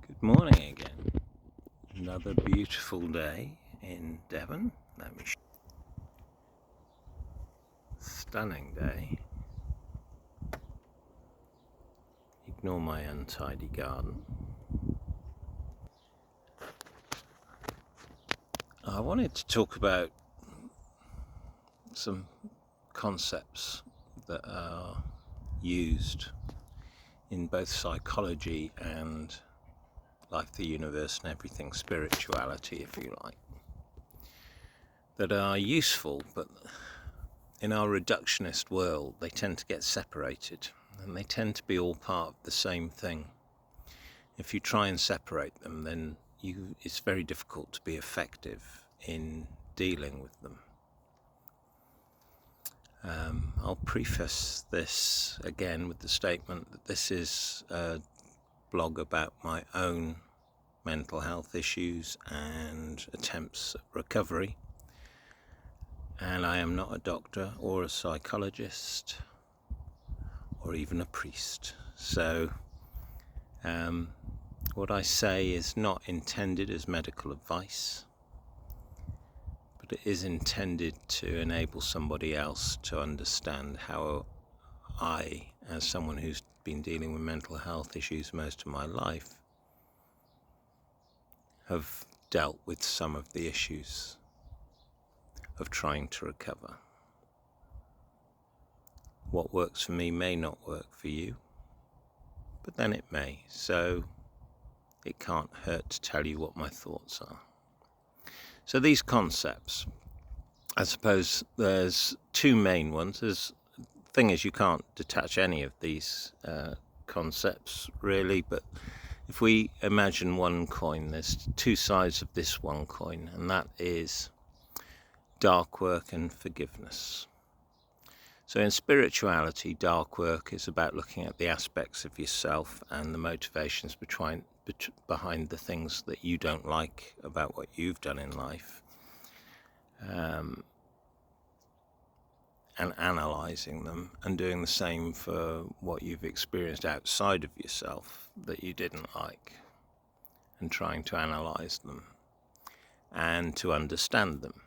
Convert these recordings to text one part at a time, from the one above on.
Good morning again. Another beautiful day in Devon. Stunning day. Ignore my untidy garden. I wanted to talk about some concepts that are used in both psychology and life, the universe, and everything, spirituality, if you like, that are useful, but in our reductionist world, they tend to get separated, and they tend to be all part of the same thing. If you try and separate them, then it's very difficult to be effective in dealing with them. I'll preface this again with the statement that this is a blog about my own mental health issues and attempts at recovery. And I am not a doctor or a psychologist or even a priest. So what I say is not intended as medical advice, but it is intended to enable somebody else to understand how I, as someone who's been dealing with mental health issues most of my life, have dealt with some of the issues of trying to recover. What works for me may not work for you, but then it may, so it can't hurt to tell you what my thoughts are. So these concepts, I suppose there's two main ones. The thing is, you can't detach any of these concepts really, but if we imagine one coin, there's two sides of this one coin, and that is dark work and forgiveness. So in spirituality, dark work is about looking at the aspects of yourself and the motivations behind the things that you don't like about what you've done in life, and analysing them, and doing the same for what you've experienced outside of yourself that you didn't like, and trying to analyse them and to understand them.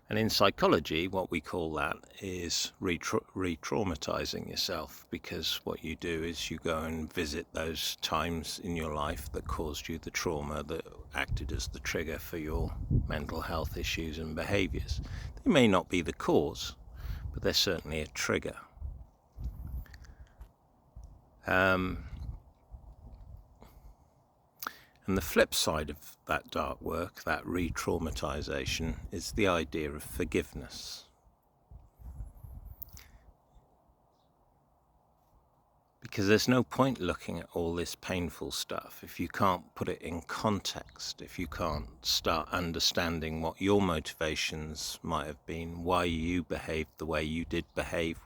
And in psychology, what we call that is re-traumatizing yourself, because what you do is you go and visit those times in your life that caused you the trauma that acted as the trigger for your mental health issues and behaviours. They may not be the cause, but they're certainly a trigger. And the flip side of that dark work, that re-traumatization, is the idea of forgiveness. Because there's no point looking at all this painful stuff if you can't put it in context, if you can't start understanding what your motivations might have been, why you behaved the way you did behave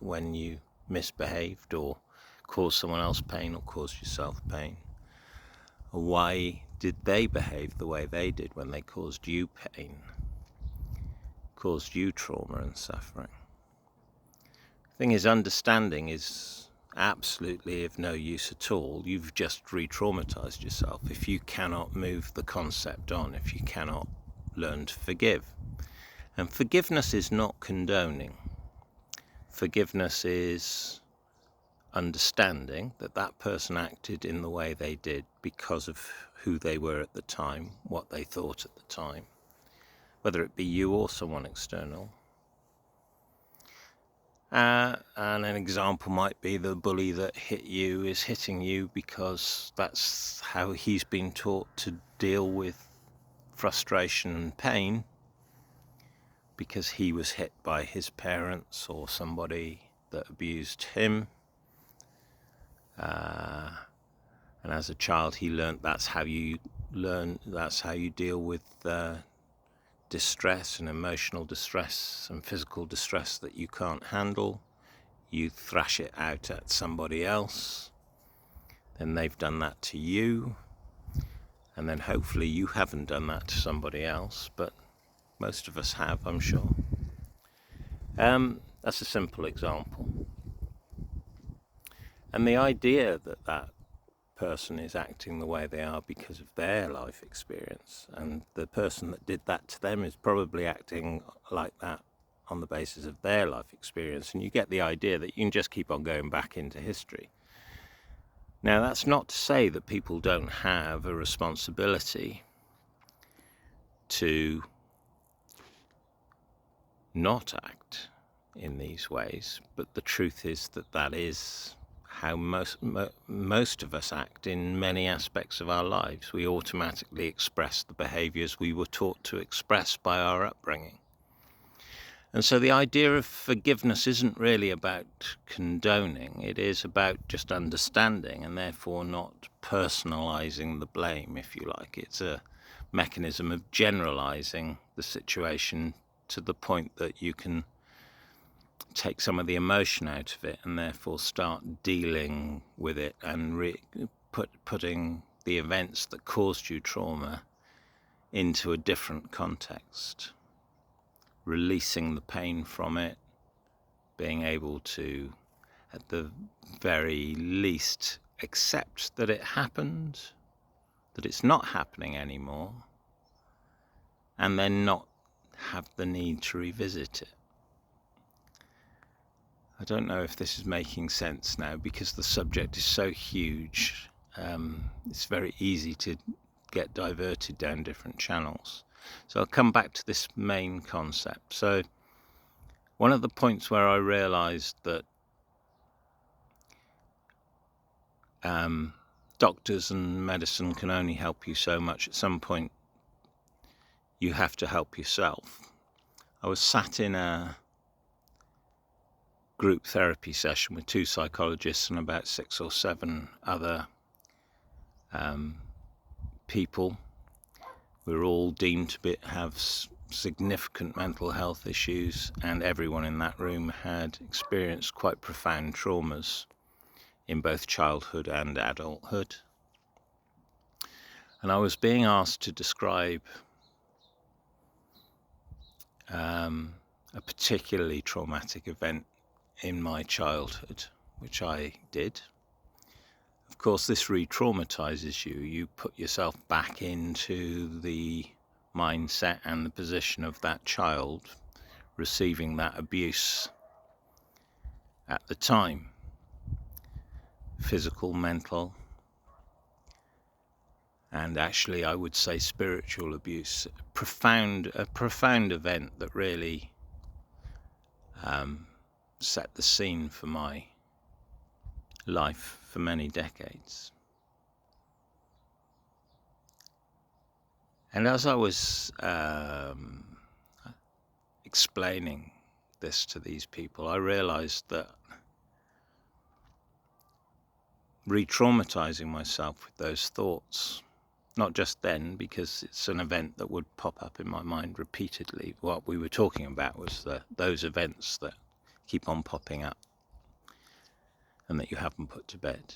when you misbehaved or caused someone else pain or caused yourself pain. Why did they behave the way they did when they caused you pain, caused you trauma and suffering? The thing is, understanding is absolutely of no use at all. You've just re-traumatized yourself if you cannot move the concept on, if you cannot learn to forgive. And forgiveness is not condoning. Forgiveness is understanding that that person acted in the way they did because of who they were at the time, what they thought at the time, whether it be you or someone external. And an example might be the bully that hit you is hitting you because that's how he's been taught to deal with frustration and pain, because he was hit by his parents or somebody that abused him. And as a child, he learned that's how you deal with distress and emotional distress and physical distress that you can't handle. You thrash it out at somebody else, then they've done that to you, and then hopefully you haven't done that to somebody else, but most of us have, I'm sure. That's a simple example. And the idea that person is acting the way they are because of their life experience, and the person that did that to them is probably acting like that on the basis of their life experience, and you get the idea that you can just keep on going back into history. Now, that's not to say that people don't have a responsibility to not act in these ways, but the truth is that that is how most of us act in many aspects of our lives. We automatically express the behaviours we were taught to express by our upbringing. And so the idea of forgiveness isn't really about condoning, it is about just understanding and therefore not personalising the blame, if you like. It's a mechanism of generalising the situation to the point that you can take some of the emotion out of it and therefore start dealing with it and putting the events that caused you trauma into a different context. Releasing the pain from it, being able to, at the very least, accept that it happened, that it's not happening anymore, and then not have the need to revisit it. I don't know if this is making sense now, because the subject is so huge. It's very easy to get diverted down different channels. So I'll come back to this main concept. So one of the points where I realised that doctors and medicine can only help you so much, at some point you have to help yourself. I was sat in a group therapy session with 2 psychologists and about 6 or 7 other people. We were all deemed to have significant mental health issues, and everyone in that room had experienced quite profound traumas in both childhood and adulthood. And I was being asked to describe a particularly traumatic event in my childhood, which I did. Of course, this re-traumatizes you. You put yourself back into the mindset and the position of that child receiving that abuse at the time. Physical, mental, and actually I would say spiritual abuse. A profound event that really set the scene for my life for many decades. And as I was explaining this to these people, I realized that re-traumatizing myself with those thoughts, not just then, because it's an event that would pop up in my mind repeatedly. What we were talking about was those events that keep on popping up and that you haven't put to bed.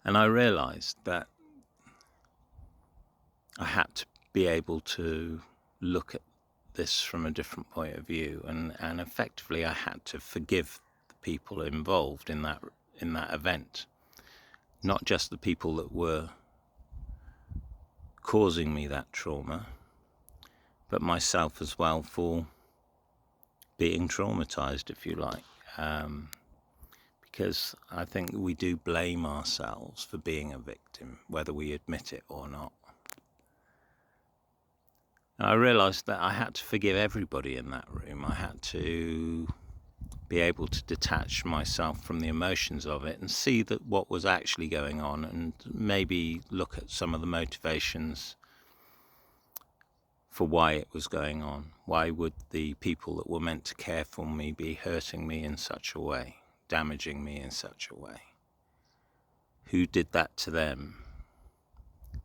And I realized that I had to be able to look at this from a different point of view, and effectively I had to forgive the people involved in that event, not just the people that were causing me that trauma, but myself as well for being traumatized, if you like, because I think we do blame ourselves for being a victim, whether we admit it or not. And I realised that I had to forgive everybody in that room. I had to be able to detach myself from the emotions of it and see that what was actually going on, and maybe look at some of the motivations for why it was going on. Why would the people that were meant to care for me be hurting me in such a way, damaging me in such a way? Who did that to them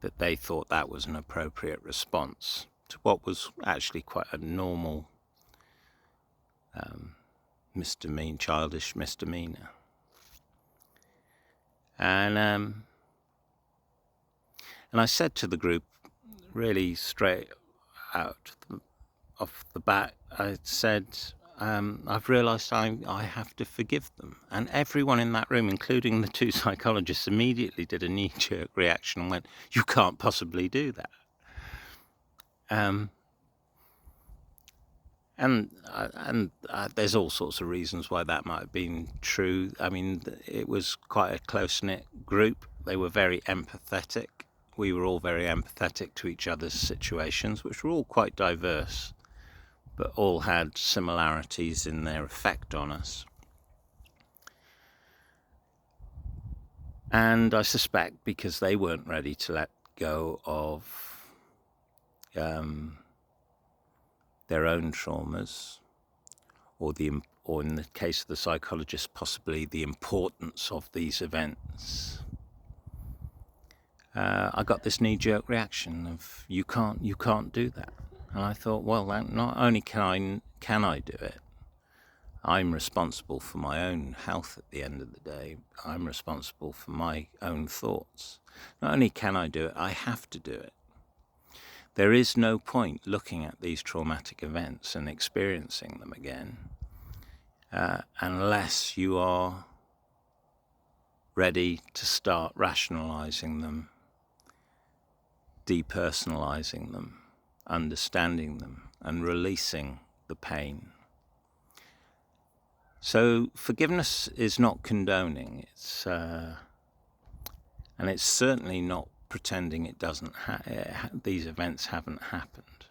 that they thought that was an appropriate response to what was actually quite a normal childish misdemeanor? And I said to the group, really straight out off the bat, I said, I've realised I have to forgive them. And everyone in that room, including the two psychologists, immediately did a knee-jerk reaction and went, "You can't possibly do that." And there's all sorts of reasons why that might have been true. I mean, it was quite a close-knit group. They were very empathetic. We were all very empathetic to each other's situations, which were all quite diverse, but all had similarities in their effect on us. And I suspect because they weren't ready to let go of their own traumas, or in the case of the psychologist, possibly the importance of these events, I got this knee-jerk reaction of you can't do that. And I thought, well, not only can I do it, I'm responsible for my own health at the end of the day. I'm responsible for my own thoughts. Not only can I do it, I have to do it. There is no point looking at these traumatic events and experiencing them again unless you are ready to start rationalizing them, depersonalizing them, understanding them, and releasing the pain. So forgiveness is not condoning. And it's certainly not pretending it doesn't. These events haven't happened.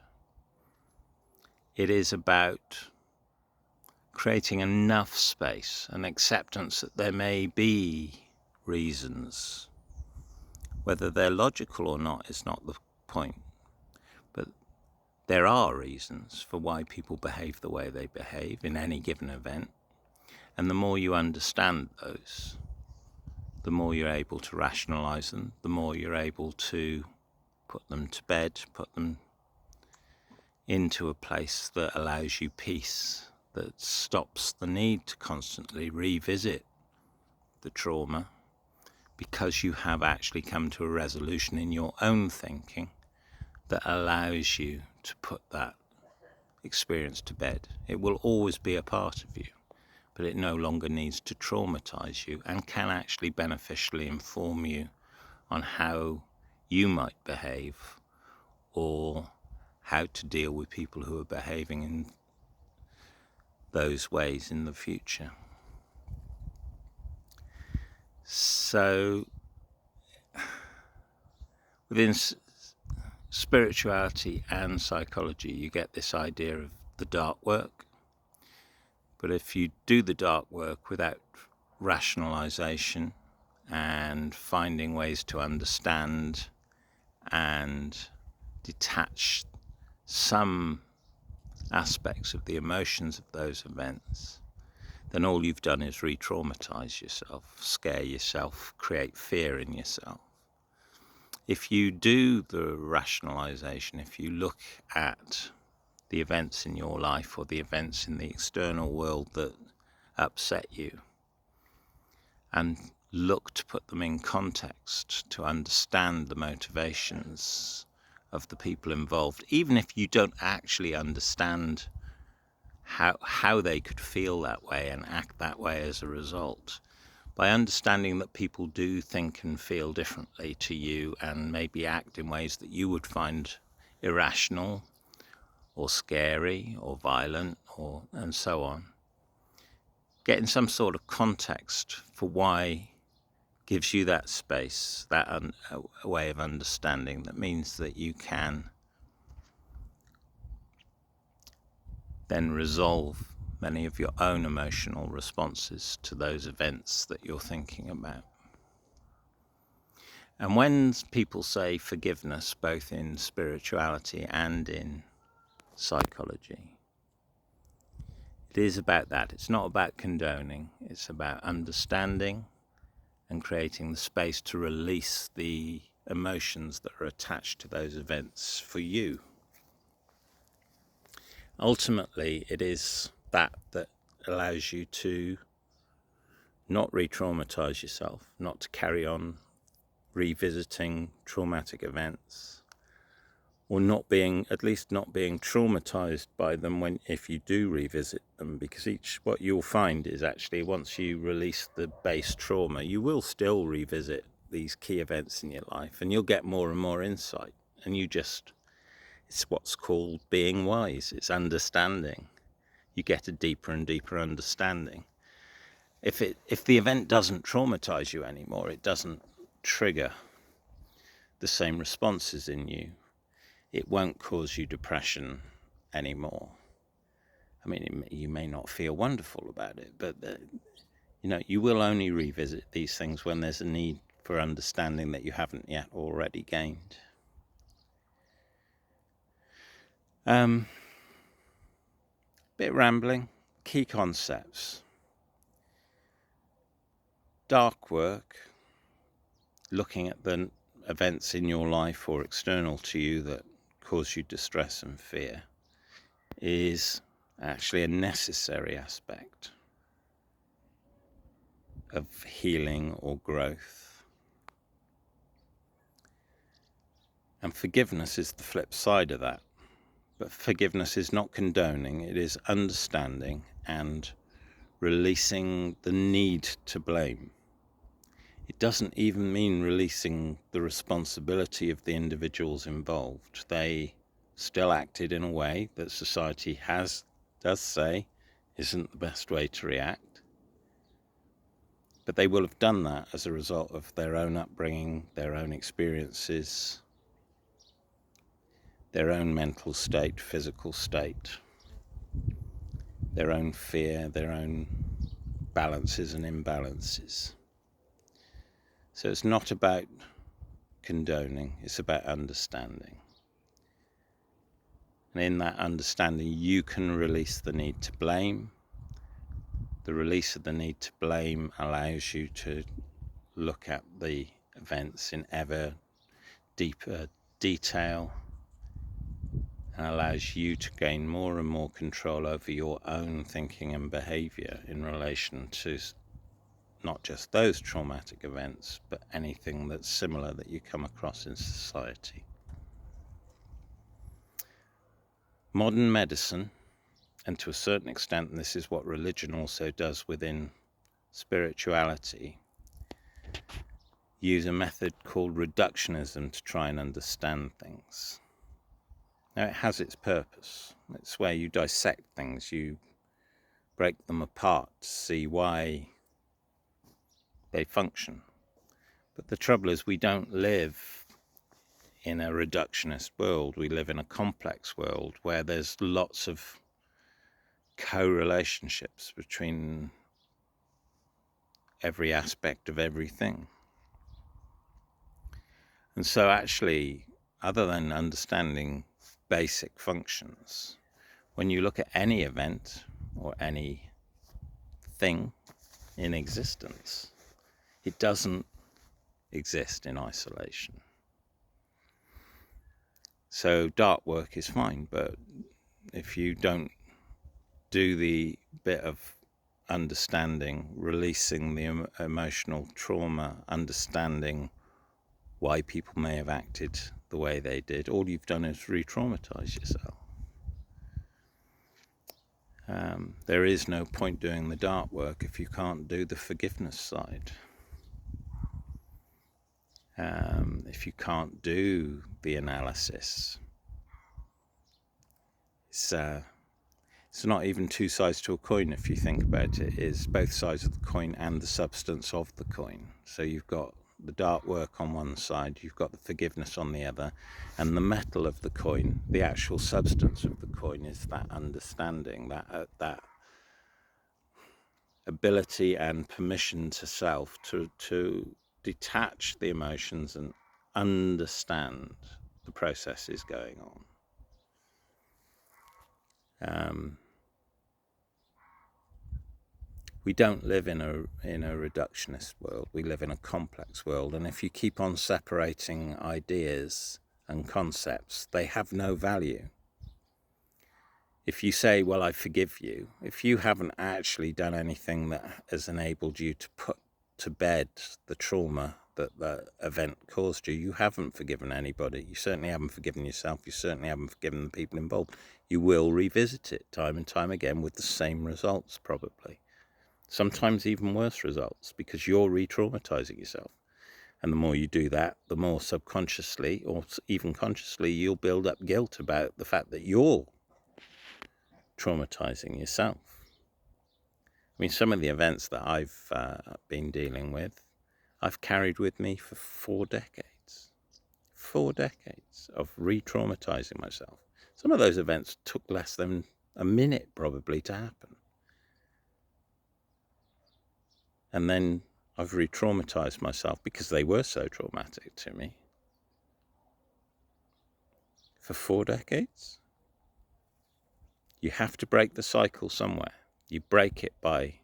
It is about creating enough space and acceptance that there may be reasons. Whether they're logical or not is not the point. But there are reasons for why people behave the way they behave in any given event. And the more you understand those, the more you're able to rationalize them, the more you're able to put them to bed, put them into a place that allows you peace, that stops the need to constantly revisit the trauma, because you have actually come to a resolution in your own thinking that allows you to put that experience to bed. It will always be a part of you, but it no longer needs to traumatize you and can actually beneficially inform you on how you might behave or how to deal with people who are behaving in those ways in the future. So within spirituality and psychology, you get this idea of the dark work. But if you do the dark work without rationalization and finding ways to understand and detach some aspects of the emotions of those events, then all you've done is re-traumatize yourself, scare yourself, create fear in yourself. If you do the rationalization, if you look at the events in your life or the events in the external world that upset you, and look to put them in context, to understand the motivations of the people involved, even if you don't actually understand how they could feel that way and act that way as a result, by understanding that people do think and feel differently to you and maybe act in ways that you would find irrational or scary or violent and so on. Getting some sort of context for why gives you that space, that a way of understanding that means that you can then resolve many of your own emotional responses to those events that you're thinking about. And when people say forgiveness, both in spirituality and in psychology, it is about that. It's not about condoning. It's about understanding and creating the space to release the emotions that are attached to those events for you. Ultimately, it is that allows you to not re-traumatize yourself, not to carry on revisiting traumatic events, or at least not being traumatized by them if you do revisit them, because what you'll find is actually once you release the base trauma, you will still revisit these key events in your life, and you'll get more and more insight, and it's what's called being wise. It's understanding. You get a deeper and deeper understanding. If the event doesn't traumatize you anymore, it doesn't trigger the same responses in you, it won't cause you depression anymore. I mean, you may not feel wonderful about it, but you will only revisit these things when there's a need for understanding that you haven't yet already gained. Bit rambling. Key concepts. Dark work, looking at the events in your life or external to you that cause you distress and fear, is actually a necessary aspect of healing or growth. And forgiveness is the flip side of that. But forgiveness is not condoning, it is understanding and releasing the need to blame. It doesn't even mean releasing the responsibility of the individuals involved. They still acted in a way that society does say isn't the best way to react. But they will have done that as a result of their own upbringing, their own experiences, their own mental state, physical state, their own fear, their own balances and imbalances. So it's not about condoning, it's about understanding. And in that understanding, you can release the need to blame. The release of the need to blame allows you to look at the events in ever deeper detail, and allows you to gain more and more control over your own thinking and behavior in relation to not just those traumatic events, but anything that's similar that you come across in society. Modern medicine, and to a certain extent this is what religion also does within spirituality, use a method called reductionism to try and understand things. Now, it has its purpose. It's where you dissect things, you break them apart to see why they function. But the trouble is, we don't live in a reductionist world. We live in a complex world where there's lots of co-relationships between every aspect of everything. And so actually, other than understanding basic functions, when you look at any event or any thing in existence, it doesn't exist in isolation. So dark work is fine, but if you don't do the bit of understanding, releasing the emotional trauma, understanding why people may have acted the way they did, all you've done is re-traumatize yourself. There is no point doing the dark work if you can't do the forgiveness side. If you can't do the analysis, it's not even two sides to a coin if you think about it. It's both sides of the coin and the substance of the coin. So you've got the dark work on one side, you've got the forgiveness on the other, and the metal of the coin, the actual substance of the coin, is that understanding, that ability and permission to self to detach the emotions and understand the processes going on. We don't live in a reductionist world. We live in a complex world, and if you keep on separating ideas and concepts, they have no value. If you say, well, I forgive you, if you haven't actually done anything that has enabled you to put to bed the trauma that the event caused you, you haven't forgiven anybody. You certainly haven't forgiven yourself. You certainly haven't forgiven the people involved. You will revisit it time and time again with the same results, probably. Sometimes even worse results, because you're re-traumatizing yourself. And the more you do that, the more subconsciously or even consciously you'll build up guilt about the fact that you're traumatizing yourself. I mean, some of the events that I've been dealing with, I've carried with me for 4 decades. 4 decades of re-traumatizing myself. Some of those events took less than a minute probably to happen. And then I've re-traumatized myself because they were so traumatic to me for 4 decades. You have to break the cycle somewhere. You break it by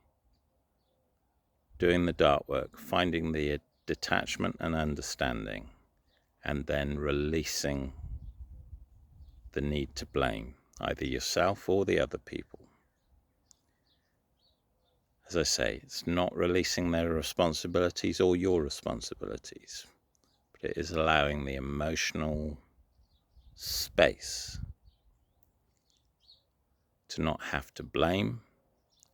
doing the dark work, finding the detachment and understanding, and then releasing the need to blame either yourself or the other people. As I say, it's not releasing their responsibilities or your responsibilities, but it is allowing the emotional space to not have to blame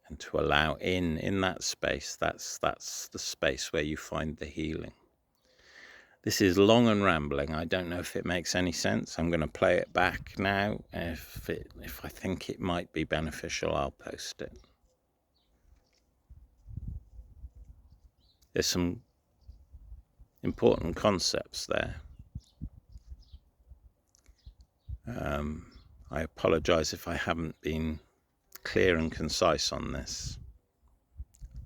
and to allow in that space. That's the space where you find the healing. This is long and rambling. I don't know if it makes any sense. I'm going to play it back now. If I think it might be beneficial, I'll post it. There's some important concepts there. I apologize if I haven't been clear and concise on this.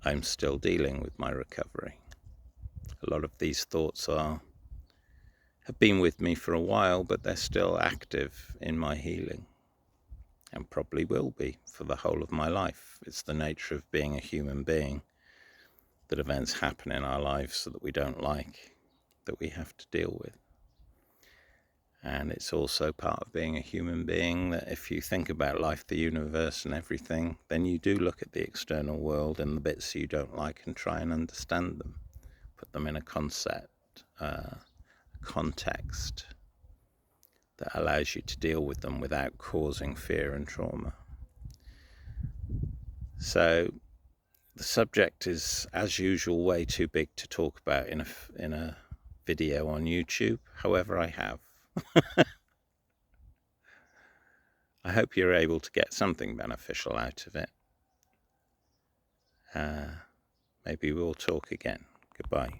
I'm still dealing with my recovery. A lot of these thoughts have been with me for a while, but they're still active in my healing, and probably will be for the whole of my life. It's the nature of being a human being that events happen in our lives that we don't like, that we have to deal with. And it's also part of being a human being that if you think about life, the universe and everything, then you do look at the external world and the bits you don't like and try and understand them, put them in a concept, context that allows you to deal with them without causing fear and trauma. So the subject is, as usual, way too big to talk about in a video on YouTube. However, I have. I hope you're able to get something beneficial out of it. Maybe we'll talk again. Goodbye.